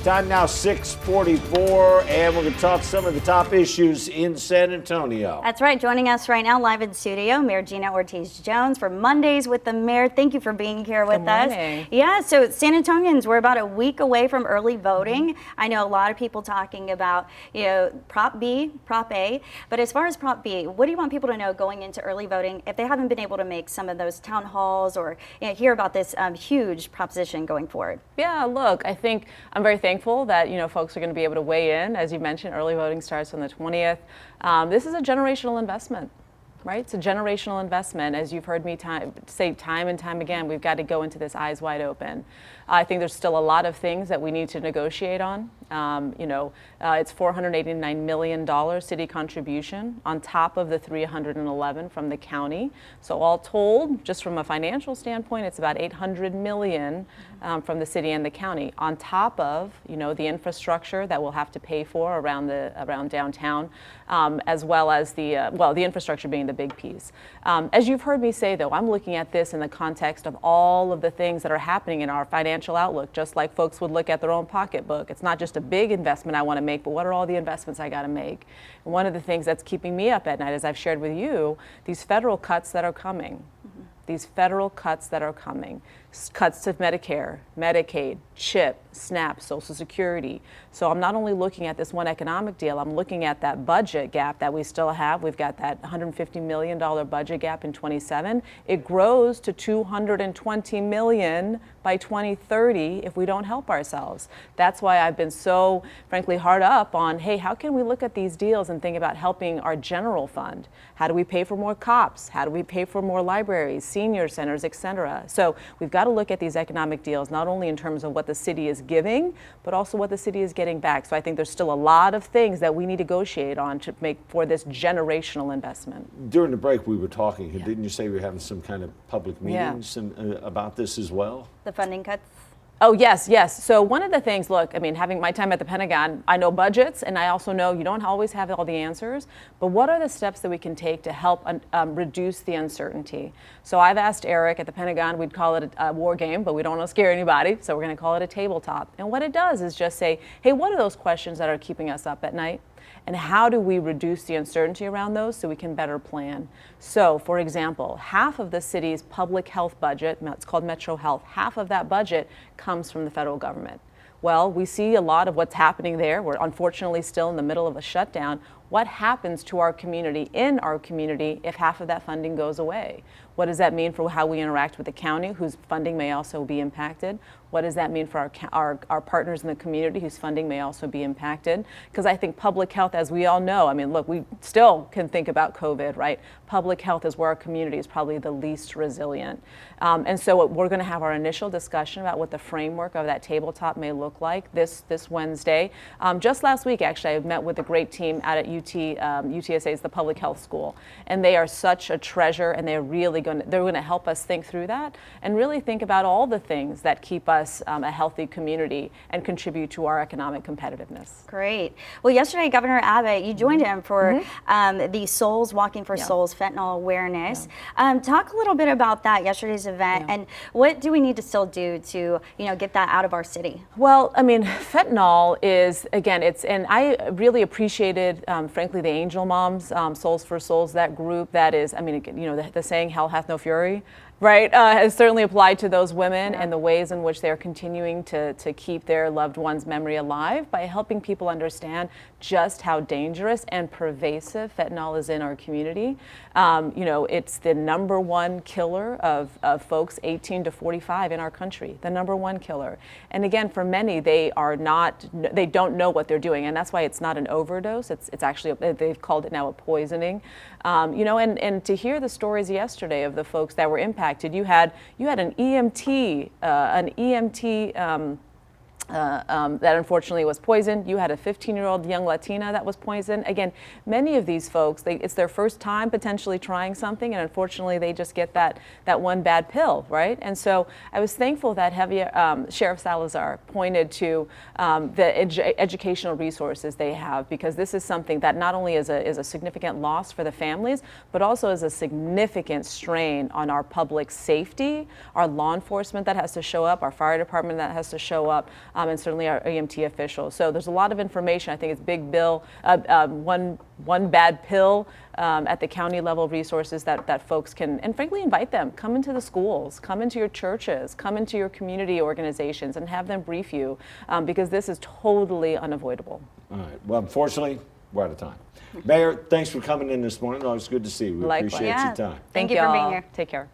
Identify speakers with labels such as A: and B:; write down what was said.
A: Time now 6:44, and we're going to talk some of the top issues in San Antonio.
B: That's right. Joining us right now live in studio, Mayor Gina Ortiz Jones for Mondays with the Mayor. Thank you for being here with us. Yeah, so San Antonians, we're about a week away from early voting. I know a lot of people talking about, Prop B, Prop A, but as far as Prop B, what do you want people to know going into early voting if they haven't been able to make some of those town halls or hear about this huge proposition going forward?
C: Yeah, look, I think I'm very thankful that folks are going to be able to weigh in. As you mentioned, early voting starts on the 20th. This is a generational investment, right? It's a generational investment. As you've heard me say time and time again, we've got to go into this eyes wide open. I think there's still a lot of things that we need to negotiate on. It's $489 million city contribution on top of the $311 from the county. So all told, just from a financial standpoint, it's about $800 million from the city and the county, on top of the infrastructure that we'll have to pay for around downtown, as well as the infrastructure being the big piece. As you've heard me say, though, I'm looking at this in the context of all of the things that are happening in our financial outlook, just like folks would look at their own pocketbook. It's not just a big investment I want to make, but what are all the investments I got to make? And one of the things that's keeping me up at night, as I've shared with you, these federal cuts that are coming. These federal cuts that are coming, cuts to Medicare, Medicaid, CHIP, SNAP, Social Security. So I'm not only looking at this one economic deal, I'm looking at that budget gap that we still have. We've got that $150 million budget gap in 27. It grows to $220 million by 2030 if we don't help ourselves. That's why I've been so, frankly, hard up on, hey, how can we look at these deals and think about helping our general fund? How do we pay for more cops? How do we pay for more libraries, senior centers, et cetera? So we've got to look at these economic deals, not only in terms of what the city is giving, but also what the city is getting back. So I think there's still a lot of things that we need to negotiate on to make for this generational investment.
A: During the break, we were talking, didn't you say we were having some kind of public meetings about this as well?
B: The funding cuts?
C: Oh, yes. So one of the things, look, I mean, having my time at the Pentagon, I know budgets, and I also know you don't always have all the answers, but what are the steps that we can take to help reduce the uncertainty? So I've asked Eric at the Pentagon, we'd call it a war game, but we don't want to scare anybody, so we're going to call it a tabletop. And what it does is just say, hey, what are those questions that are keeping us up at night? And how do we reduce the uncertainty around those so we can better plan? So, for example, half of the city's public health budget, it's called Metro Health, half of that budget comes from the federal government. Well, we see a lot of what's happening there. We're unfortunately still in the middle of a shutdown. What happens to our community, in our community, if half of that funding goes away? What does that mean for how we interact with the county, whose funding may also be impacted? What does that mean for our partners in the community, whose funding may also be impacted? Because I think public health, as we all know, I mean, look, we still can think about COVID, right? Public health is where our community is probably the least resilient. And so we're going to have our initial discussion about what the framework of that tabletop may look like this Wednesday. Just last week, actually, I met with a great team out at UTSA, is the public health school, and they are such a treasure, and they're going to help us think through that and really think about all the things that keep us a healthy community and contribute to our economic competitiveness.
B: Great. Well, yesterday, Governor Abbott, you joined him for the Souls Walking for Souls fentanyl awareness. Talk a little bit about that, yesterday's event, and what do we need to still do to get that out of our city? Well,
C: I mean, fentanyl is, again, and I really appreciated, frankly, the Angel Moms, Souls for Souls, that group that is, I mean, the saying, hell hath no fury, right, has certainly applied to those women and the ways in which they're continuing to keep their loved one's memory alive by helping people understand just how dangerous and pervasive fentanyl is in our community. It's the #1 killer of folks 18 to 45 in our country, the #1 killer. And again, for many, they don't know what they're doing, and that's why it's not an overdose. It's actually, they've called it now a poisoning. And to hear the stories yesterday of the folks that were impacted, you had an EMT, that unfortunately was poisoned. You had a 15-year-old young Latina that was poisoned. Again, many of these folks, it's their first time potentially trying something, and unfortunately they just get that one bad pill, right? And so I was thankful that Sheriff Salazar pointed to the educational resources they have, because this is something that not only is a significant loss for the families, but also is a significant strain on our public safety, our law enforcement that has to show up, our fire department that has to show up, and certainly our EMT officials. So there's a lot of information. I think it's big bill, one bad pill at the county level resources that folks can, and frankly, invite them. Come into the schools, come into your churches, come into your community organizations and have them brief you because this is totally unavoidable.
A: All right. Well, unfortunately, we're out of time. Mayor, thanks for coming in this morning. Always good to see you. We
C: Likewise.
A: appreciate your time.
C: Thank
B: you for being
C: all.
B: here.
C: Take care.